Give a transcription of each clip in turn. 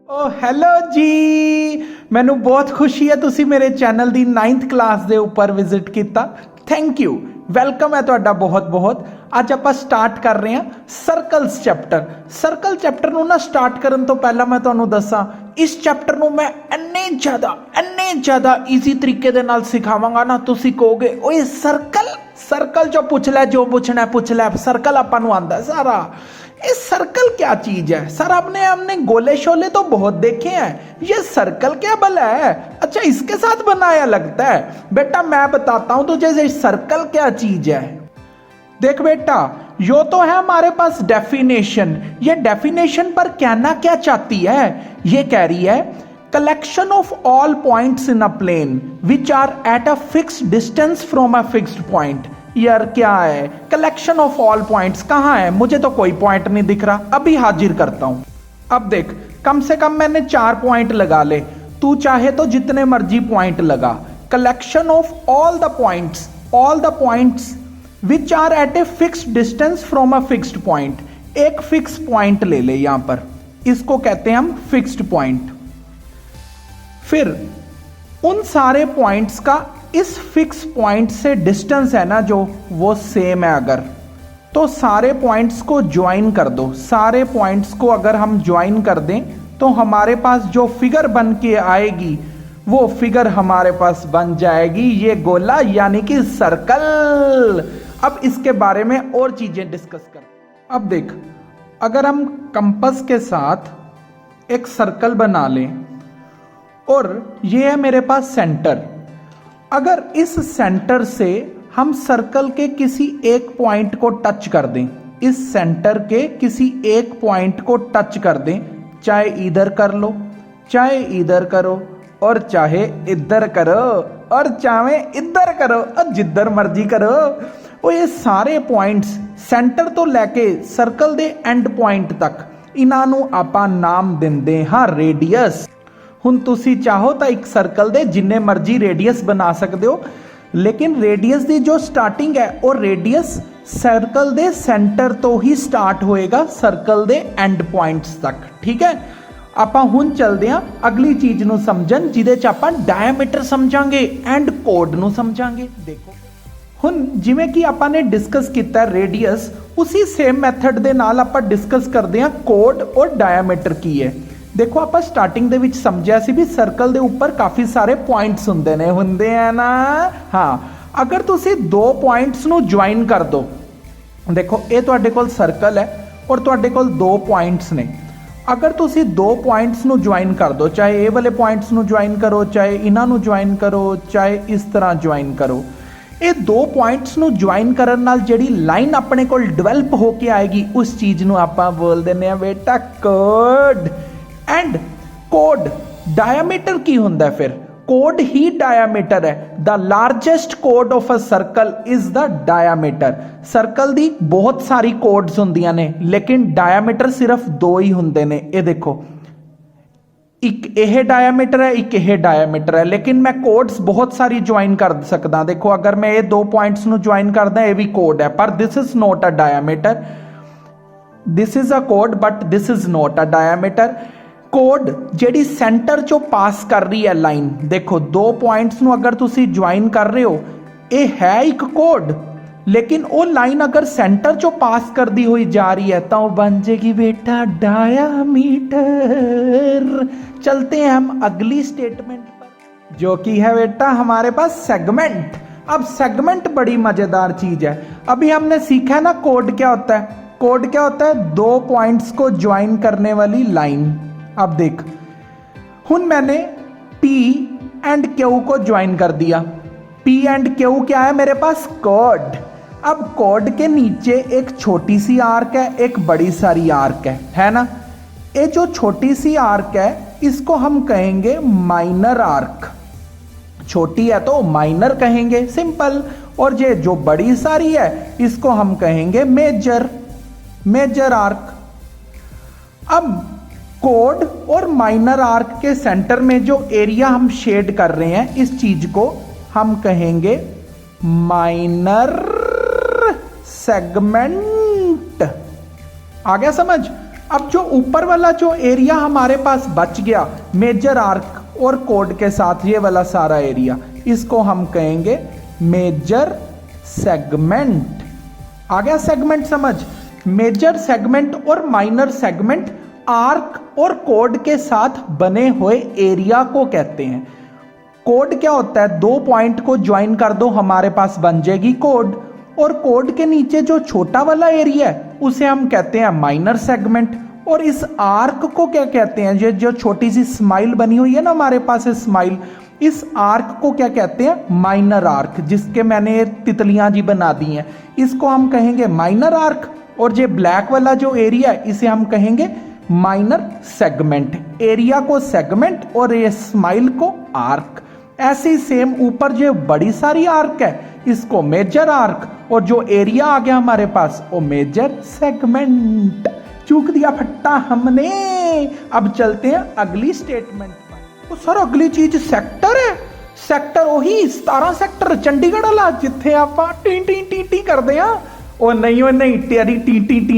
ਓ hello ਜੀ। ਮੈਨੂੰ ਬਹੁਤ ਖੁਸ਼ੀ ਹੈ ਤੁਸੀਂ ਮੇਰੇ ਚੈਨਲ ਦੀ 9th ਕਲਾਸ ਦੇ ਉੱਪਰ ਵਿਜ਼ਿਟ ਕੀਤਾ। ਥੈਂਕ ਯੂ, ਵੈਲਕਮ ਹੈ ਤੁਹਾਡਾ ਬਹੁਤ ਬਹੁਤ। ਅੱਜ ਆਪਾਂ ਸਟਾਰਟ ਕਰ ਰਹੇ ਹਾਂ ਸਰਕਲਸ ਚੈਪਟਰ। ਸਰਕਲ ਚੈਪਟਰ ਨੂੰ ਨਾ ਸਟਾਰਟ ਕਰਨ ਤੋਂ ਪਹਿਲਾਂ ਮੈਂ ਤੁਹਾਨੂੰ ਦੱਸਾਂ, ਇਸ ਚੈਪਟਰ ਨੂੰ ਮੈਂ ਇੰਨੇ ਜ਼ਿਆਦਾ ਈਜ਼ੀ ਤਰੀਕੇ ਦੇ ਨਾਲ ਸਿਖਾਵਾਂਗਾ ਨਾ, ਤੁਸੀਂ ਕਹੋਗੇ ਓਏ ਸਰਕਲ ਚੋਂ ਪੁੱਛ ਲੈ, ਜੋ ਪੁੱਛਣਾ ਪੁੱਛ ਲੈ, ਸਰਕਲ ਆਪਾਂ ਨੂੰ आंदा सारा। ये सर्कल क्या चीज है सर? हमने गोले शोले तो बहुत देखे हैं, ये सर्कल क्या भला है? अच्छा, इसके साथ बनाया लगता है। बेटा मैं बताता हूं तुझे ये सर्कल क्या चीज है। देख बेटा, यो तो है हमारे पास डेफिनेशन। ये डेफिनेशन पर कहना क्या चाहती है? ये कह रही है collection of all points in a plane which are at a fixed distance from a fixed point. यार क्या है कलेक्शन ऑफ ऑल पॉइंट्स? कहाँ है? मुझे तो कोई पॉइंट नहीं दिख रहा, अभी हाजिर करता हूं। अब देख, कम से कम मैंने 4 पॉइंट लगा ले, तू चाहे तो जितने मर्जी पॉइंट लगा। Collection of all the points which are at a fixed distance from a fixed point. एक फिक्स पॉइंट ले ले, यहां पर इसको कहते हैं हम फिक्स्ड पॉइंट। फिर उन सारे पॉइंट्स का इस फिक्स पॉइंट से डिस्टेंस है ना जो, वो सेम है अगर, तो सारे पॉइंट्स को ज्वाइन कर दो। सारे पॉइंट्स को अगर हम ज्वाइन कर दें तो हमारे पास जो फिगर बन के आएगी वो फिगर हमारे पास बन जाएगी ये गोला, यानी कि सर्कल। अब इसके बारे में और चीजें डिस्कस कर। अब देख, अगर हम कंपास के साथ एक सर्कल बना लें और ये है मेरे पास सेंटर, अगर इस सेंटर से हम सर्कल के किसी एक पॉइंट को टच कर दें, इस सेंटर के किसी एक पॉइंट को टच कर दें, चाहे इधर कर लो, चाहे इधर करो, और चाहे इधर करो, और चाहे इधर करो, और जिधर मर्जी करो, वो ये सारे पॉइंट्स सेंटर तो लैके सर्कल दे एंड पॉइंट तक, इन्हां नूं आपां नाम दिंदे हां रेडियस। ਹੁਣ ਤੁਸੀਂ ਚਾਹੋ ਤਾਂ ਇੱਕ ਸਰਕਲ ਦੇ ਜਿੰਨੇ ਮਰਜ਼ੀ ਰੇਡੀਅਸ ਬਣਾ ਸਕਦੇ ਹੋ, ਲੇਕਿਨ ਰੇਡੀਅਸ ਦੀ ਜੋ ਸਟਾਰਟਿੰਗ ਹੈ ਉਹ ਰੇਡੀਅਸ ਸਰਕਲ ਦੇ ਸੈਂਟਰ ਤੋਂ ਹੀ ਸਟਾਰਟ ਹੋਏਗਾ ਸਰਕਲ ਦੇ ਐਂਡ ਪੁਆਇੰਟਸ ਤੱਕ। ਠੀਕ ਹੈ, ਆਪਾਂ ਹੁਣ ਚੱਲਦੇ ਹਾਂ ਅਗਲੀ ਚੀਜ਼ ਨੂੰ ਸਮਝਣ, ਜਿਹਦੇ 'ਚ ਆਪਾਂ ਡਾਇਆਮੀਟਰ ਸਮਝਾਂਗੇ ਐਂਡ ਕੋਡ ਨੂੰ ਸਮਝਾਂਗੇ। ਦੇਖੋ ਹੁਣ ਜਿਵੇਂ ਕਿ ਆਪਾਂ ਨੇ ਡਿਸਕਸ ਕੀਤਾ ਰੇਡੀਅਸ, ਉਸੇ ਸੇਮ ਮੈਥਡ ਦੇ ਨਾਲ ਆਪਾਂ ਡਿਸਕਸ ਕਰਦੇ ਹਾਂ ਕੋਡ ਔਰ ਡਾਇਆਮੀਟਰ ਕੀ ਹੈ। देखो आप स्टार्टिंग दे विच समझिया सी भी सर्कल दे ऊपर काफ़ी सारे पॉइंट्स हुंदे हैं ना। हाँ, अगर तुसी 2 पॉइंट्स नू ज्वाइन कर दो, देखो ये तुहाडे कोल सर्कल है और तुहाडे कोल 2 पॉइंट्स ने। अगर तुसी 2 पॉइंट्स नू ज्वाइन कर दो, चाहे ये वाले पॉइंट्स नू ज्वाइन करो, चाहे इन्हां नू ज्वाइन करो, चाहे इस तरह ज्वाइन करो, ये 2 पॉइंट्स नू ज्वाइन करन नाल जिहड़ी लाइन अपने कोल डिवेलप होके आएगी, उस चीज़ नू आपां बोल दिंदे आ बेटा कोड। एंड कोड डायमीटर की हुंदा है? फिर कोड ही डायमीटर है। द लार्जेस्ट कोड of a circle is the diameter. Circle दी बहुत सारी कोड्स हुंदियां ने, लेकिन डायमीटर सिर्फ 2 ही हुंदे ने। ये देखो, एक यह डायमीटर है, एक यह डायमीटर है, लेकिन मैं कोड्स बहुत सारी ज्वाइन कर सकदा। देखो अगर मैं ये 2 पॉइंट्स नू ज्वाइन करदा, ये भी कोड है, पर this is not a diameter. This is a code but this is not a diameter. Code ਜਿਹੜੀ सेंटर चो पास कर रही है लाइन, देखो 2 पॉइंट्स ਨੂੰ अगर तुसी ज्वाइन कर रहे हो, ये है एक कोड, लेकिन वो लाइन अगर सेंटर चो पास करती हुई जा रही है तो बन जाएगी बेटा डायामीटर। चलते हैं हम अगली स्टेटमेंट पर, जो कि है बेटा हमारे पास सेगमेंट। अब सेगमेंट बड़ी मजेदार चीज है। अभी हमने सीखा ना कोड क्या होता है। कोड क्या होता है? 2 पॉइंट्स को ज्वाइन करने वाली लाइन। अब देख, हुन मैंने P एंड Q को ज्वाइन कर दिया। P एंड Q क्या है मेरे पास? कोड। अब कोड के नीचे एक छोटी सी आर्क है, एक बड़ी सारी आर्क है ना। ये जो छोटी सी आर्क है इसको हम कहेंगे माइनर आर्क। छोटी है तो माइनर कहेंगे, सिंपल। और ये जो बड़ी सारी है इसको हम कहेंगे मेजर आर्क। अब कोड और माइनर आर्क के सेंटर में जो एरिया हम शेड कर रहे हैं, इस चीज को हम कहेंगे माइनर सेगमेंट। आ गया समझ? अब जो ऊपर वाला जो एरिया हमारे पास बच गया मेजर आर्क और कोड के साथ, ये वाला सारा एरिया, इसको हम कहेंगे मेजर सेगमेंट। आ गया सेगमेंट समझ? मेजर सेगमेंट और माइनर सेगमेंट आर्क और कोड के साथ बने हुए एरिया को कहते हैं। कोड क्या होता है? दो पॉइंट को ज्वाइन कर दो, हमारे पास बन जाएगी कोड, और कोड के नीचे जो छोटा वाला एरिया है उसे हम कहते हैं माइनर सेगमेंट। और इस आर्क को क्या कहते हैं? ये जो छोटी सी स्माइल बनी हुई है ना हमारे पास स्माइल, इस आर्क को क्या कहते हैं? माइनर आर्क, जिसके मैंने तितलियां जी बना दी हैं, इसको हम कहेंगे माइनर आर्क। और ये ब्लैक वाला जो एरिया है इसे हम कहेंगे माइनर सेगमेंट। एरिया को सेगमेंट और ये स्माइल को आर्क। ऐसे ही सेम ऊपर जो बड़ी सारी आर्क है इसको मेजर आर्क, और जो एरिया आ गया हमारे पास वो मेजर सेगमेंट। चूक दिया फट्टा हमने। अब चलते हैं अगली स्टेटमेंट पर। तो सर अगली चीज सेक्टर है। सेक्टर वही 17 सेक्टर चंडीगढ़ वाला जिथे आप टी टी टी टी करते हैं। ਉਹ ਨਹੀਂ ਤੇਰੀ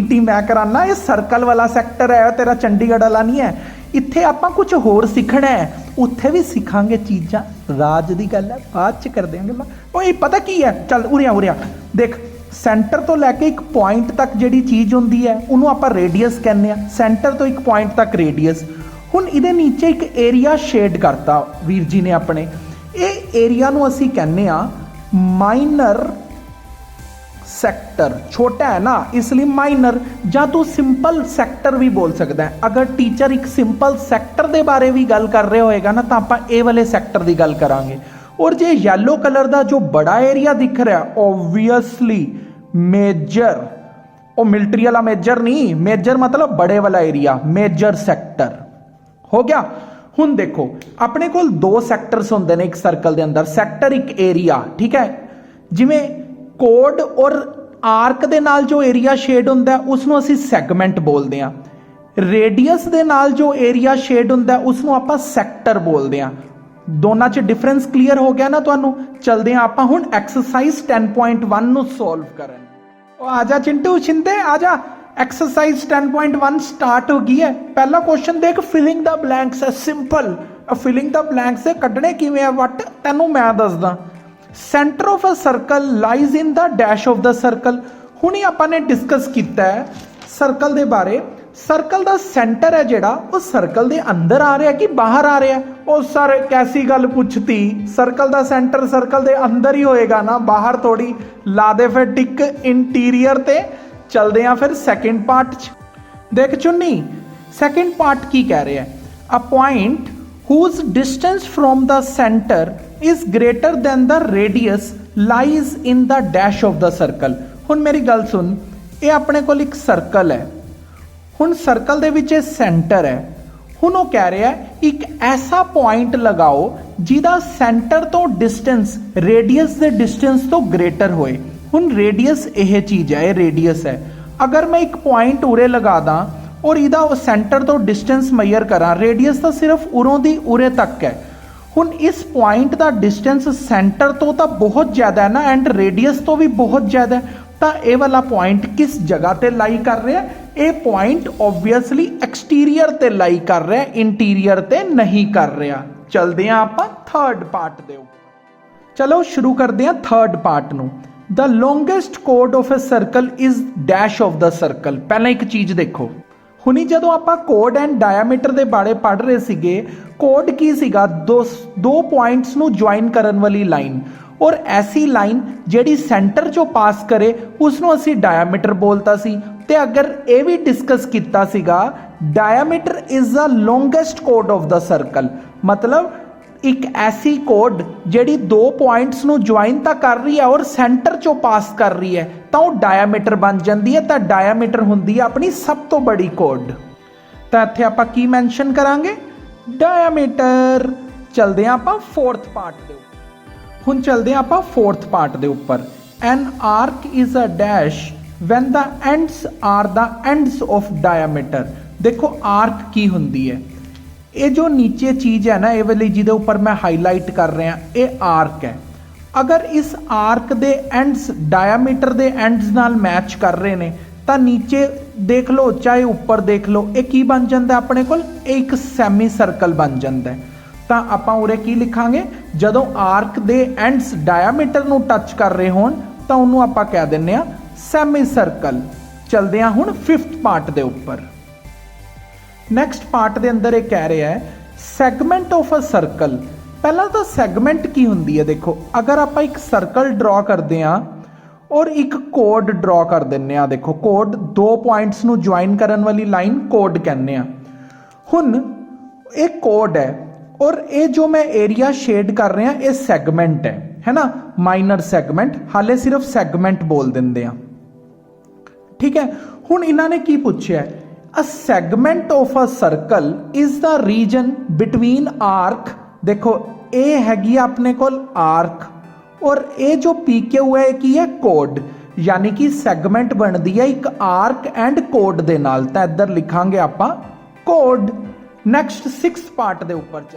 ਟੀ ਮੈਂ ਕਰਾਨਾ, ਇਹ ਸਰਕਲ ਵਾਲਾ ਸੈਕਟਰ ਹੈ, ਤੇਰਾ ਚੰਡੀਗੜ੍ਹ ਵਾਲਾ ਨਹੀਂ ਹੈ। ਇੱਥੇ ਆਪਾਂ ਕੁਝ ਹੋਰ ਸਿੱਖਣਾ ਹੈ, ਉੱਥੇ ਵੀ ਸਿੱਖਾਂਗੇ ਚੀਜ਼ਾਂ। ਰਾਜ ਦੀ ਗੱਲ ਹੈ, ਬਾਅਦ ਚ ਕਰਦੇ ਆਂ ਗੱਲਾਂ। ਓਏ ਪਤਾ ਕੀ ਹੈ, ਚੱਲ ਉਰਿਆ ਦੇਖ, ਸੈਂਟਰ ਤੋਂ ਲੈ ਕੇ ਇੱਕ ਪੁਆਇੰਟ ਤੱਕ ਜਿਹੜੀ ਚੀਜ਼ ਹੁੰਦੀ ਹੈ ਉਹਨੂੰ ਆਪਾਂ ਰੇਡੀਅਸ ਕਹਿੰਦੇ ਆ। ਸੈਂਟਰ ਤੋਂ ਇੱਕ ਪੁਆਇੰਟ ਤੱਕ ਰੇਡੀਅਸ। ਹੁਣ ਇਹਦੇ ਨੀਚੇ ਇੱਕ ਏਰੀਆ ਸ਼ੇਡ ਕਰਤਾ ਵੀਰ ਜੀ ਨੇ ਆਪਣੇ, ਇਹ ਏਰੀਆ ਨੂੰ ਅਸੀਂ ਕਹਿੰਦੇ ਆ ਮਾਈਨਰ सैक्टर। छोटा है ना इसलिए माइनर, ਜਾਂ ਤੂੰ ਸਿੰਪਲ ਸੈਕਟਰ ਵੀ ਬੋਲ ਸਕਦਾ ਹੈ। ਅਗਰ ਟੀਚਰ ਇੱਕ ਸਿੰਪਲ ਸੈਕਟਰ ਦੇ ਬਾਰੇ ਵੀ ਗੱਲ ਕਰ ਰਿਹਾ ਹੋਏਗਾ ਨਾ ਤਾਂ ਆਪਾਂ ਇਹ ਵਾਲੇ ਸੈਕਟਰ ਦੀ ਗੱਲ ਕਰਾਂਗੇ। ਔਰ ਜੇ ਯੈਲੋ ਕਲਰ ਦਾ ਜੋ ਬੜਾ ਏਰੀਆ ਦਿਖ ਰਿਹਾ ਓਬਵੀਅਸਲੀ ਮੇਜਰ, ਉਹ ਮਿਲਟਰੀ ਵਾਲਾ ਮੇਜਰ ਨਹੀਂ, ਮੇਜਰ मतलब बड़े वाला एरिया, मेजर सैक्टर हो गया। ਹੁਣ देखो ਆਪਣੇ ਕੋਲ ਦੋ ਸੈਕਟਰਸ ਹੁੰਦੇ ਨੇ ਇੱਕ ਸਰਕਲ ਦੇ ਅੰਦਰ। ਸੈਕਟਰ ਇੱਕ ਏਰੀਆ, ਠੀਕ ਹੈ, ਜਿਵੇਂ ਕੋਡ ਔਰ ਆਰਕ ਦੇ ਨਾਲ ਜੋ ਏਰੀਆ ਸ਼ੇਡ ਹੁੰਦਾ ਉਸ ਨੂੰ ਅਸੀਂ ਸੈਗਮੈਂਟ ਬੋਲਦੇ ਹਾਂ। ਰੇਡੀਅਸ ਦੇ ਨਾਲ ਜੋ ਏਰੀਆ ਸ਼ੇਡ ਹੁੰਦਾ ਉਸ ਨੂੰ ਆਪਾਂ ਸੈਕਟਰ ਬੋਲਦੇ ਹਾਂ। ਦੋਨਾਂ 'ਚ ਡਿਫਰੈਂਸ ਕਲੀਅਰ ਹੋ ਗਿਆ ਨਾ ਤੁਹਾਨੂੰ। ਚਲਦੇ ਹਾਂ ਆਪਾਂ ਹੁਣ ਐਕਸਰਸਾਈਜ਼ 10.1 ਨੂੰ ਸੋਲਵ ਕਰਨ। ਉਹ ਆ ਜਾ ਚਿੰਟੂ ਛਿੰਦੇ ਆ ਜਾ। एक्सरसाइज 10.1 स्टार्ट हो गई है। पहला क्वेश्चन देख, फिलिंग द ब्लैंक्स है। सिंपल फिलिंग द ब्लैंक्स से कढ़ने किवें है वट तेनों मैं दसदा। Centre of a circle lies in the dash of the circle. हुणी आपां ने डिस्कस किया है सर्कल दे बारे। सर्कल दा सेंटर है जिहड़ा वो सर्कल दे अंदर आ रहा है कि बाहर आ रहा है? ओ सर कैसी गल पूछती, सर्कल दा सेंटर सर्कल दे अंदर ही होएगा ना, बाहर थोड़ी। ला दे फिर टिक इंटीरियर ते। चलते हैं फिर सैकेंड पार्ट च। देख चुन्नी सैकेंड पार्ट की कह रहे हैं, a point whose distance from the centre is greater than the radius lies in the dash of the circle. हुण मेरी गल सुन, ये अपने को एक सर्कल है। हुण सर्कल दे विच सेंटर है। हुण वो कह रहा है एक ऐसा पॉइंट लगाओ जिहदा सेंटर तो डिस्टेंस रेडियस के डिस्टेंस तो ग्रेटर होए। हुण रेडियस यह चीज़ है, रेडियस है। अगर मैं एक पॉइंट उरे लगा दा और इहदा सेंटर तो डिस्टेंस मैयर करा, रेडियस तो सिर्फ उरों दी उरे तक है। हुण इस पॉइंट का डिस्टेंस सेंटर तो बहुत ज़्यादा है ना, एंड रेडियस तो भी बहुत ज़्यादा है। तो ये वाला पॉइंट किस जगह ते लाई कर रहा है? ये पॉइंट ऑब्वियसली एक्सटीरियर ते लाई कर रहा है, इंटीरियर ते नहीं कर रहा। चलते हैं आप थर्ड पार्ट दे। चलो शुरू करते हैं थर्ड पार्ट नूं। The longest code of a circle is dash of the circle. पहले एक चीज़ देखो, हुणी जदों आपां कोड एंड डायमीटर दे बारे पढ़ रहे सीगे, कोड की सीगा दो पॉइंट्स नूं ज्वाइन करन वाली लाइन। और ऐसी लाइन जिहड़ी सेंटर चों पास करे उसनूं असीं डायमीटर बोलता सी। ते अगर ये भी डिस्कस किया सीगा, diameter is the longest code of the circle, मतलब एक ऐसी कोड जिहड़ी दो पॉइंट्स नूं ज्वाइन तो कर रही है और सेंटर चों पास कर रही है, तो वो डायमीटर बन जाती है। तो डायमीटर हुंदी है अपनी सब तो बड़ी कोड। तो इत्थे आपां की मैंशन करांगे? डायमीटर। चलते हैं आपां फोर्थ पार्ट दे उपर। हुण चलते हैं आपां फोर्थ पार्ट दे उपर। An arc is a dash when the ends are the ends of diameter. देखो आर्क की हुंदी है, ये जो नीचे चीज़ है ना, ये वाली जिहदे ऊपर मैं हाईलाइट कर रहा, ये आर्क है। अगर इस आर्क दे एंड्स डायमीटर दे एंड्स नाल मैच कर रहे ने तो नीचे देख लो चाहे ऊपर देख लो, ये की बन जाता है अपने कोल, एक सैमी सर्कल बन जाता है। तो आपां उरे की लिखांगे, जदों आर्क दे एंड्स डायामीटर नूं टच कर रहे होण तो उन्होंने आपां कह दिंदे आ सैमी सर्कल। चलदे आ हुण 5th पार्ट दे उपर। नैक्सट पार्ट दे अंदर ये कह रहा है सैगमेंट ऑफ अ सर्कल। पहला तो सैगमेंट की हुंदी है, देखो अगर आपां एक सर्कल ड्रॉ करते हैं और एक कोड ड्रॉ कर दिंने आ, देखो कोड 2 पॉइंट्स नूं ज्वाइन करन वाली लाइन कोड कहने आ। हुण एक कोड है और ये जो मैं एरिया शेड कर रहा ये सैगमेंट है ना, माइनर सैगमेंट, हाले सिर्फ सैगमेंट बोल देंगे आ, ठीक है। हुण इन्होंने की पूछा है, a segment of a circle is the region between arc, देखो ए हैगी अपने कोल आर्क और ये जो पी के हुआ है की है कोड, यानी कि सैगमेंट बनती है एक आर्क एंड कोड दे नाल, तो इधर लिखांगे आपां कोड। नैक्सट 6th पार्ट दे ऊपर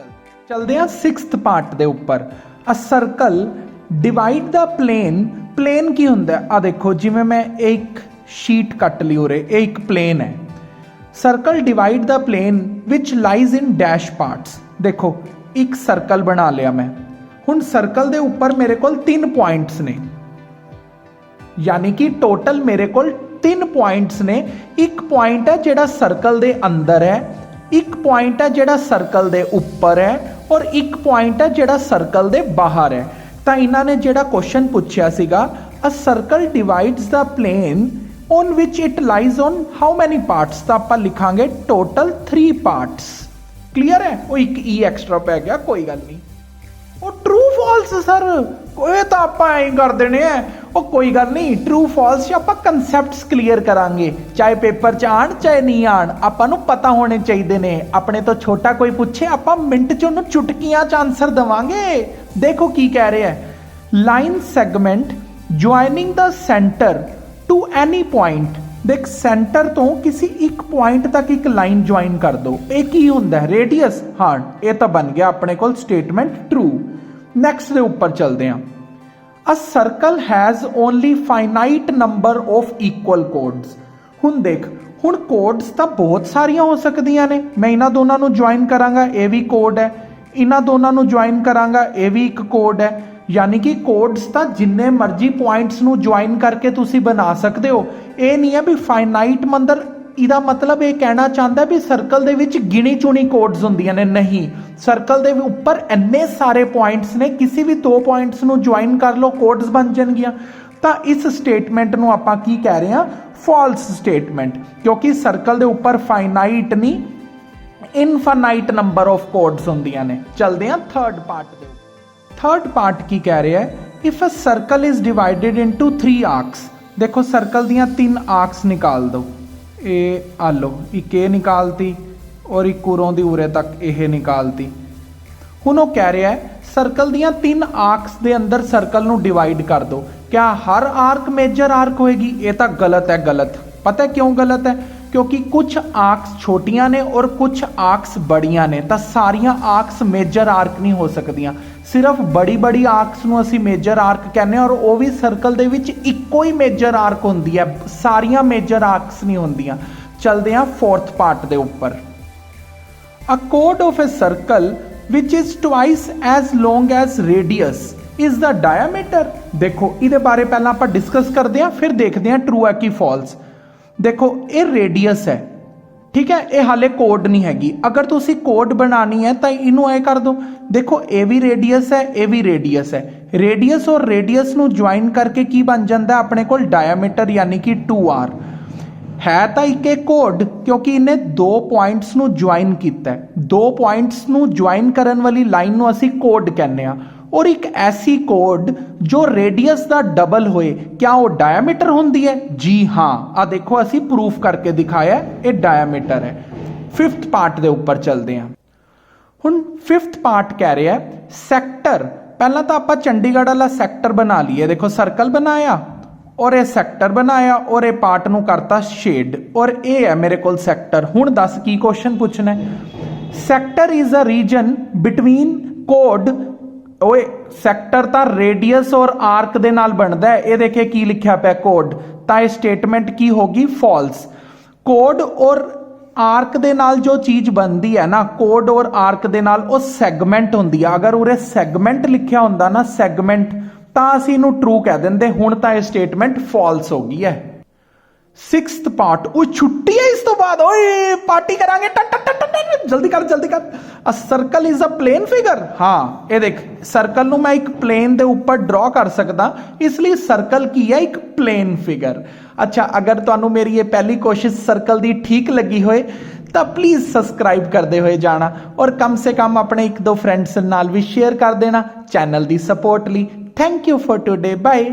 चलते हैं 6th पार्ट दे ऊपर। A circle divide the plane, plane की हुंदा है, आ देखो जिवें मैं एक शीट कट ली उरे, एक प्लेन है। Circle divide the plane which lies in dash parts, देखो एक सर्कल बना लिया मैं, हुण सर्कल दे ऊपर मेरे कोल 3 पॉइंट्स ने, यानी कि टोटल मेरे कोल 3 पॉइंट्स ने। एक पॉइंट है जेड़ा सर्कल दे अंदर है, एक पॉइंट है जेड़ा सर्कल दे ऊपर है और एक पॉइंट है जेड़ा सर्कल दे बाहर है। तो इन्हों ने जेड़ा क्वेश्चन पूछा सीगा, a circle divides the plane on which it lies on how many parts, तो आप लिखांगे टोटल 3 पार्ट्स। क्लियर है, वो एक ई एक्स्ट्रा पै गया, कोई गल नहीं। वो ट्रू फॉल्स सर, ये तो आप कर देने हैं, वो कोई गल नहीं, ट्रू फॉल्स आप कंसैप्ट्स क्लीयर करांगे, चाहे पेपर च आण चाहे नहीं आण, आपां नूं पता होने चाहिए ने। अपने तो छोटा कोई पूछे आपां मिंट च उन्होंने चुटकियां च आंसर देवांगे। देखो की कह रहे हैं, line segment joining the centre to any point, देख सेंटर तो किसी एक पॉइंट तक एक लाइन ज्वाइन कर दो, एक ही होंदा है रेडियस, हाँ ये तो बन गया अपने को स्टेटमेंट ट्रू। नैक्सट दे ऊपर चलते हैं, a circle has only finite number of equal codes. हुण देख, हुण कोड्स तो बहुत सारिया हो सकदियां ने, मैं इन्हां दोनों नूं ज्वाइन करांगा, ये भी कोड है, इन्हां दोनों नूं ज्वाइन करांगा, ये भी एक कोड है, यानी कि कोड्स तो जिन्ने मर्जी पॉइंट्स नूं ज्वाइन करके तुसी बना सकते हो। ये नहीं है भी फाइनाइट मंदर, इहदा मतलब ये कहना चाहता है भी सर्कल दे विच गिनी चुनी कोड्स हुंदियां ने, नहीं, सर्कल दे ऊपर इन्ने सारे पॉइंट्स ने, किसी भी 2 पॉइंट्स नूं ज्वाइन कर लो कोड्स बन जाणगियां। तो इस स्टेटमेंट नूं आपां की कह रहे हैं, फॉल्स स्टेटमेंट, क्योंकि सर्कल दे ऊपर फाइनाइट नहीं इनफाइनाइट नंबर ऑफ कोड्स हुंदियां ने। चलते हैं 3rd पार्ट दे। 3rd पार्ट की कह रहे हैं, if a circle is divided into 3 arcs, देखो सर्कल दियां 3 आर्क्स निकाल दो, ए आ लो, एक ये निकालती और एक उरों दी उरे तक यह निकालती। हुण वो कह रहा है सर्कल दियां 3 आर्क्स दे अंदर सर्कल नूं डिवाइड कर दो, क्या हर आर्क मेजर आर्क होएगी? ये तो गलत है, गलत। पता है क्यों गलत है? क्योंकि कुछ आर्क्स छोटियां ने और कुछ आर्क्स बड़ियां ने, तो सारियां आर्क्स मेजर आर्क नहीं हो सकदियां। सिर्फ बड़ी बड़ी आर्क्स नूं असीं मेजर आर्क कहने, और वो भी सर्कल दे विच इक्को ही मेजर आर्क हुंदी है, सारियां मेजर आर्क्स नहीं हुंदियां। चलते हैं 4th पार्ट दे ऊपर। अ कोड of a circle which is twice as long as radius is the diameter. देखो इहदे बारे पहला आप डिस्कस करते हैं, फिर देखते हैं ट्रू है कि फॉल्स। देखो ये रेडियस है, ठीक है, ये हाले कोड नहीं हैगी। अगर तुसी कोड बनानी है तो इनू ऐ कर दो, देखो ए भी रेडियस है, ए भी रेडियस है, रेडियस और रेडियस नू ज्वाइन करके की बन जाता है अपने को डायमीटर, यानी कि 2r है। तो एक कोड, क्योंकि इन्हें 2 पॉइंट्स नू ज्वाइन किया है, 2 पॉइंट्स नू ज्वाइन करन वाली लाइन नू असी कोड कहने आ। और एक ऐसी कोड जो रेडियस का डबल होए, क्या वो डायमीटर होंदी है? जी हाँ, आ देखो असी प्रूफ करके दिखाया ये डायमीटर है। 5th पार्ट दे ऊपर चलते हैं। हुण 5th पार्ट कह रहा है सैक्टर। पहला तो आप चंडीगढ़ वाला सैक्टर बना लिए, देखो सर्कल बनाया और ये सैक्टर बनाया और ये पार्ट नू करता शेड, और ये है मेरे को सैक्टर। हुण दस की क्वेश्चन पूछना है, sector is a region between code. ओए सैक्टर तो रेडियस और आर्क दे नाल बनता है, ये देखे की लिखा पे कोड, तो ये स्टेटमेंट की होगी फॉल्स। ਕੋਡ ਔਰ ਆਰਕ ਦੇ ਨਾਲ ਜੋ ਚੀਜ਼ ਬਣਦੀ ਹੈ ਨਾ, ਕੋਡ ਔਰ ਆਰਕ ਦੇ ਨਾਲ, ਉਹ ਸੈਗਮੈਂਟ ਹੁੰਦੀ ਆ। ਅਗਰ ਉਰੇ ਸੈਗਮੈਂਟ ਲਿਖਿਆ ਹੁੰਦਾ ਨਾ, ਸੈਗਮੈਂਟ, ਤਾਂ ਅਸੀਂ ਇਹਨੂੰ ਟਰੂ ਕਹਿ ਦਿੰਦੇ। ਹੁਣ ਤਾਂ ਇਹ ਸਟੇਟਮੈਂਟ ਫਾਲਸ ਹੋ ਗਈ ਹੈ। 6th ਪਾਰਟ, ਉਹ ਛੁੱਟੀ ਹੈ ਇਸ ਤੋਂ ਬਾਅਦ, ਓਏ ਪਾਰਟੀ ਕਰਾਂਗੇ, ਜਲਦੀ ਕਰ ਜਲਦੀ ਕਰ। A circle is a plane figure. ਹਾਂ, ਇਹ ਦੇਖ, ਸਰਕਲ ਨੂੰ ਮੈਂ ਇੱਕ ਪਲੇਨ ਦੇ ਉੱਪਰ ਡਰਾ ਕਰ ਸਕਦਾ, ਇਸ ਲਈ ਸਰਕਲ ਕੀ ਹੈ? ਇੱਕ ਪਲੇਨ ਫਿਗਰ। ਅੱਛਾ, ਅਗਰ ਤੁਹਾਨੂੰ ਮੇਰੀ ਇਹ ਪਹਿਲੀ ਕੋਸ਼ਿਸ਼ ਸਰਕਲ ਦੀ ਠੀਕ ਲੱਗੀ ਹੋਏ ਤਾਂ ਪਲੀਜ਼ ਸਬਸਕ੍ਰਾਈਬ ਕਰਦੇ ਹੋਏ ਜਾਣਾ, ਔਰ ਕਮ ਸੇ ਕਮ ਆਪਣੇ 1-2 ਫਰੈਂਡਸ ਨਾਲ ਵੀ ਸ਼ੇਅਰ ਕਰ ਦੇਣਾ ਚੈਨਲ ਦੀ ਸਪੋਰਟ ਲਈ। Thank you for today, bye.